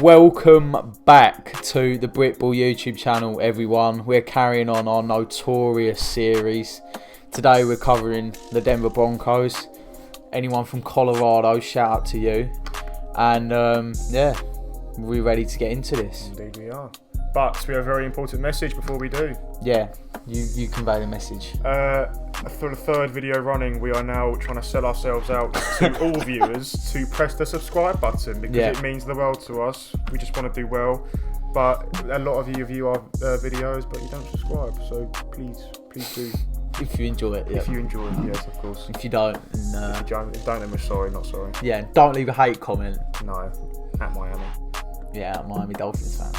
Welcome back to the Britball YouTube channel, everyone. We're carrying on our notorious series. Today we're covering the Denver Broncos. Anyone from Colorado, shout out to you. And yeah, we're ready to get into this. Indeed we are. But we have a very important message before we do. Yeah, you convey the message. For the third video running, we are now trying to sell ourselves out to all viewers to press the subscribe button because it means the world to us. We just want to do well. But a lot of you view our videos, but you don't subscribe. So please do. If you enjoy it, If you enjoy it, yes, of course. If you don't, if you don't, then we're sorry, not sorry. Yeah, don't leave a hate comment. No, at Miami. Yeah, Miami Dolphins fans.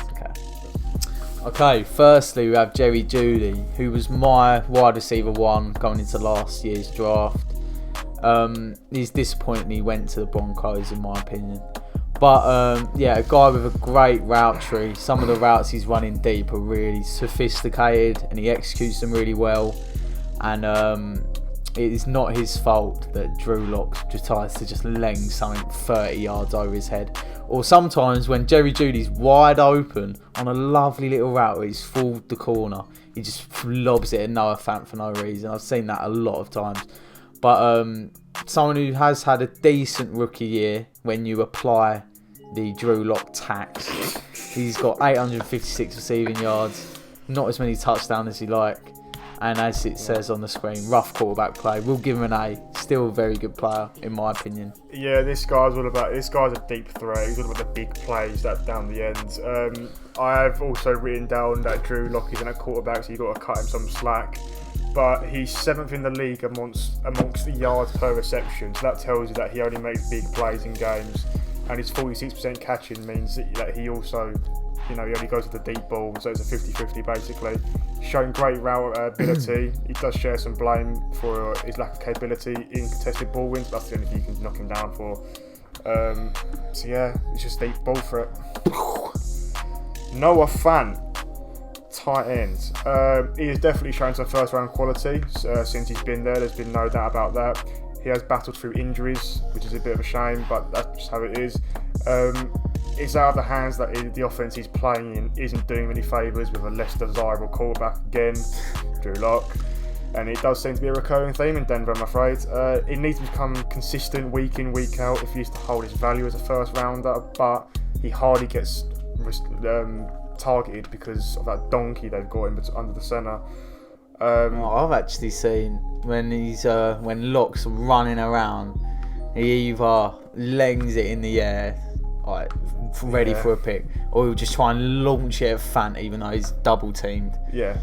Okay, firstly we have Jeudy, who was my wide receiver one going into last year's draft. He's disappointing he went to the Broncos in my opinion. But yeah, a guy with a great route tree. Some of the routes he's running deep are really sophisticated and he executes them really well. And it is not his fault that Drew Lock decides to just leng something 30 yards over his head. Or sometimes when Jeudy's wide open on a lovely little route where he's fooled the corner, he just lobs it at Noah Fant for no reason. I've seen that a lot of times. But someone who has had a decent rookie year when you apply the Drew Lock tax. He's got 856 receiving yards, not as many touchdowns as he like. And as it says on the screen, rough quarterback play. We'll give him an A. Still a very good player, in my opinion. Yeah, this guy's a deep threat. He's all about the big plays that down the end. I've also written down that Drew Lock isn't a quarterback, so you've got to cut him some slack. But he's 7th in the league amongst the yards per reception. So that tells you that he only makes big plays in games. And his 46% catching means that he also, he only goes to the deep ball. So it's a 50-50 basically. Showing great route ability. He does share some blame for his lack of capability in contested ball wins. That's the only thing you can knock him down for. So yeah, it's just deep ball for it. Noah Fant, tight end. He has definitely shown some first round quality since he's been there. There's been no doubt about that. He has battled through injuries, which is a bit of a shame, but that's just how it is. It's out of the hands that the offense he's playing in isn't doing him any favours with a less desirable quarterback again, Drew Lock. And it does seem to be a recurring theme in Denver, I'm afraid. It needs to become consistent week in, week out if he is to hold his value as a first rounder, but he hardly gets targeted because of that donkey they've got him under the centre. I've actually seen when Lock's running around, he either lengs it in the air, like ready for a pick, or he'll just try and launch it at Fant even though he's double teamed. Yeah,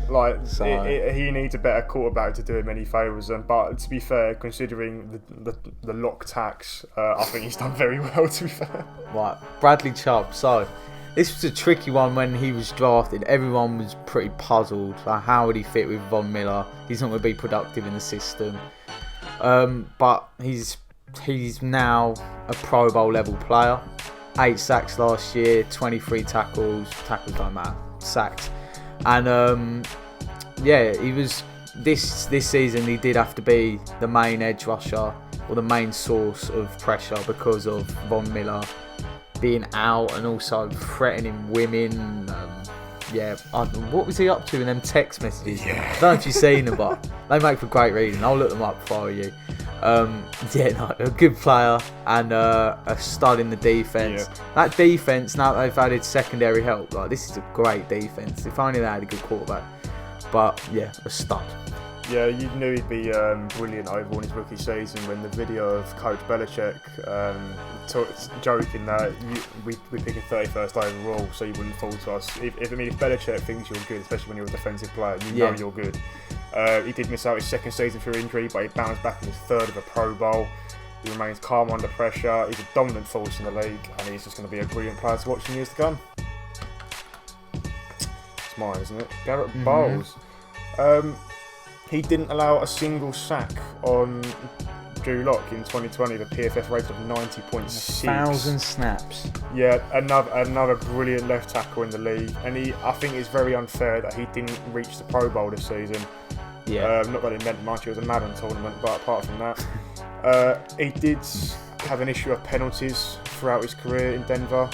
he needs a better quarterback to do him any favours. But to be fair, considering the Lock tax, I think he's done very well. To be fair, Right, Bradley Chubb. So this was a tricky one when he was drafted. Everyone was pretty puzzled. Like, how would he fit with Von Miller? He's not going to be productive in the system. But he's now a Pro Bowl level player. 8 sacks last year, 23 tackles. Tackles don't matter. Sacks. And yeah, he was this season. He did have to be the main edge rusher or the main source of pressure because of Von Miller being out and also threatening women. What was he up to in them text messages? I don't know if you've seen them, but they make for great reading. I'll look them up if I were you. A good player and a stud in the defence. That defence, now that they've added secondary help, this is a great defence. If only they had a good quarterback. But yeah, a stud. Yeah, you knew he'd be brilliant overall in his rookie season when the video of Coach Belichick joking that we're picking 31st overall, so you wouldn't fall to us. If Belichick thinks you're good, especially when you're a defensive player, you know you're good. He did miss out his second season through injury, but he bounced back in his third of a Pro Bowl. He remains calm under pressure. He's a dominant force in the league, and he's just going to be a brilliant player to watch in years to come. It's mine, isn't it? Garrett Bowles. He didn't allow a single sack on Drew Lock in 2020. The PFF rated of 90.6. 1,000 snaps. Yeah, another brilliant left tackle in the league. And I think it's very unfair that he didn't reach the Pro Bowl this season. Yeah. Not that it meant much. It was a Madden tournament, but apart from that, he did have an issue of penalties throughout his career in Denver,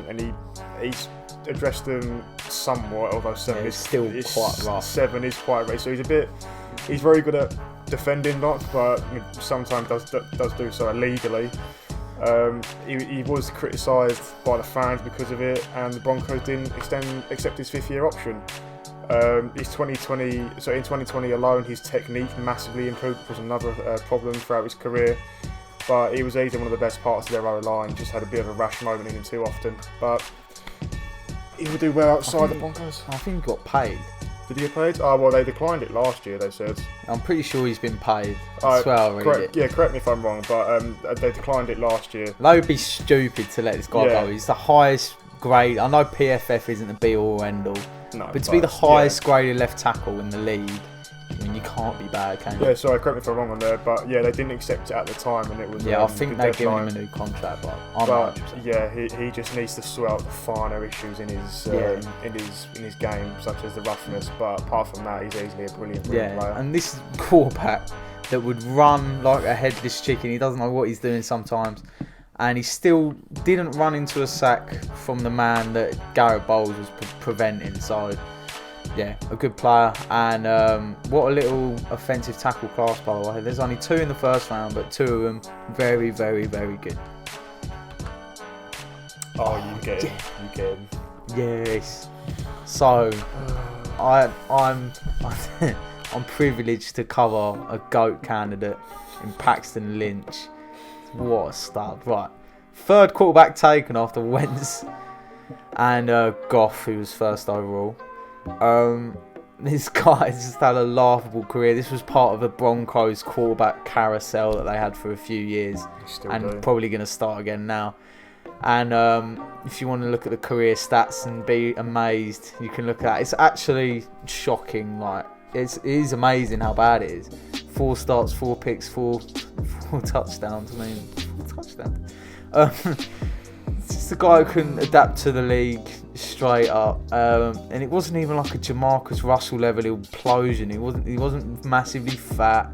and he's addressed them somewhat, although seven is still quite rough. 7 is quite rough. So he's very good at defending Locke, but sometimes does do so illegally. He was criticised by the fans because of it, and the Broncos didn't accept his 5th-year option. In 2020 alone, his technique massively improved, was another problem throughout his career. But he was easily one of the best parts of their O-line. Just had a bit of a rash moment in him too often. But he would do well outside the Broncos. I think he got paid. Did he get paid? Oh, well, they declined it last year, they said. I'm pretty sure he's been paid. I swear I'll read it. Yeah, correct me if I'm wrong, but they declined it last year. They would be stupid to let this guy go. He's the highest grade. I know PFF isn't the be-all end-all. No, but to be the highest graded left tackle in the league, I mean, you can't be bad, can you? Yeah, sorry, correct me if I'm wrong on there, but yeah, they didn't accept it at the time, and it was. Yeah, I think they're giving him a new contract, but I'm not 100%. Yeah, he just needs to sort out the finer issues in his game, such as the roughness. But apart from that, he's easily a brilliant player. And this is a quarterback that would run like a headless chicken. He doesn't know what he's doing sometimes. And he still didn't run into a sack from the man that Garrett Bowles was preventing. So, yeah, a good player. And what a little offensive tackle class, by the way. There's only 2 in the first round, but 2 of them very, very, very good. Oh, you get him. Yeah. You get him. Yes. So, I'm privileged to cover a GOAT candidate in Paxton Lynch. What a start. Right. 3rd quarterback taken after Wentz and Goff, who was 1st overall. This guy's just had a laughable career. This was part of a Broncos quarterback carousel that they had for a few years. Probably going to start again now. And if you want to look at the career stats and be amazed, you can look at that. It's actually shocking. Like, it is amazing how bad it is. 4 starts, 4 picks, 4 touchdowns. I mean, 4 touchdowns. It's just a guy who couldn't adapt to the league straight up. And it wasn't even like a Jamarcus Russell level implosion. He wasn't massively fat.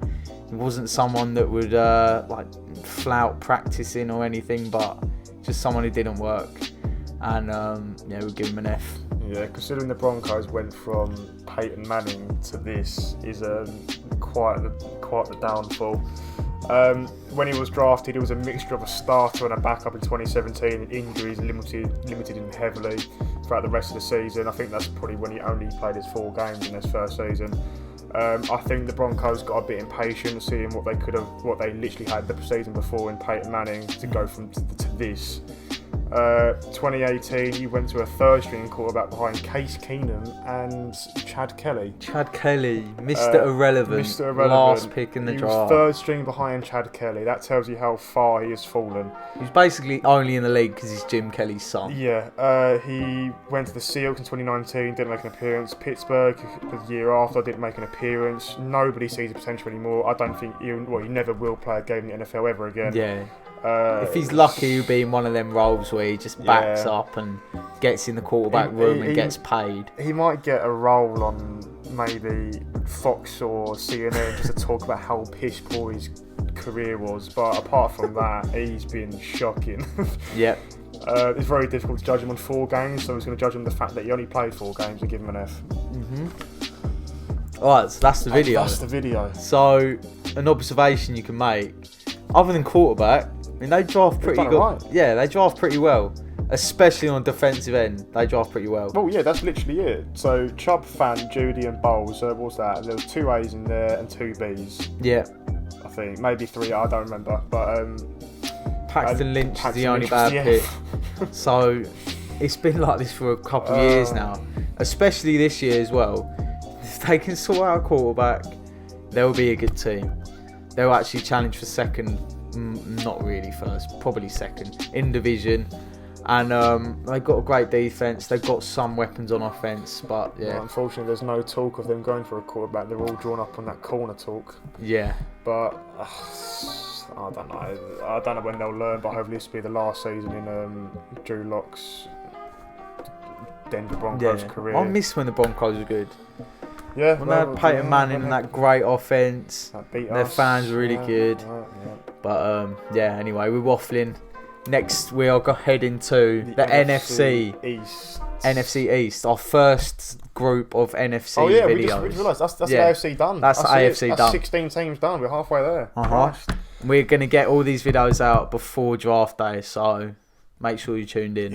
He wasn't someone that would like flout practicing or anything, but just someone who didn't work. And we'll give him an F. Yeah, considering the Broncos went from Peyton Manning to this is quite the downfall. When he was drafted, he was a mixture of a starter and a backup in 2017, and injuries limited him heavily throughout the rest of the season. I think that's probably when he only played his 4 games in his first season. I think the Broncos got a bit impatient seeing what they literally had the season before in Peyton Manning to go from to this. 2018, he went to a 3rd-string quarterback behind Case Keenum and Chad Kelly. Mr. Irrelevant. Last pick in the draft. He was 3rd-string behind Chad Kelly. That tells you how far he has fallen. He's basically only in the league because he's Jim Kelly's son. Yeah, he went to the Seahawks in 2019, didn't make an appearance. Pittsburgh, the year after, didn't make an appearance. Nobody sees the potential anymore. I don't think he never will play a game in the NFL ever again. Yeah. If he's lucky, he'll be in one of them roles where he just backs up and gets in the quarterback room and gets paid. He might get a role on maybe Fox or CNN just to talk about how piss poor his career was. But apart from that, he's been shocking. Yep. It's very difficult to judge him on 4 games, so I'm just going to judge him on the fact that he only played 4 games and give him an F. Alright, so that's the video. That's the video. So, an observation you can make, other than quarterback, I mean, they draft pretty good. Right. Yeah, they draft pretty well, especially on defensive end. They draft pretty well. Well, yeah, that's literally it. So Chubb, Fant, Jeudy, and Bowles. What was that? There was 2 A's in there and 2 B's. Yeah, I think maybe 3. I don't remember. But Paxton Lynch is the only bad pick. So it's been like this for a couple of years now, especially this year as well. If they can sort out a quarterback, they'll be a good team. They'll actually challenge for 2nd. Not really 1st, probably 2nd in division, and they've got a great defense. They've got some weapons on offense, but yeah. Well, unfortunately, there's no talk of them going for a quarterback. They're all drawn up on that corner talk. Yeah, but I don't know. I don't know when they'll learn, but hopefully this will be the last season in Drew Lock's Denver Broncos career. I miss when the Broncos were good. Yeah, when they had Peyton Manning and that great offense, their fans were really good. But anyway, we're waffling. next we are heading to the NFC East. NFC East, our first group of NFC Oh yeah, videos. we just realised that's Yeah. the AFC done. That's the AFC that's done. 16 teams done. We're halfway there. Christ. We're going to get all these videos out before draft day, so make sure you tuned in.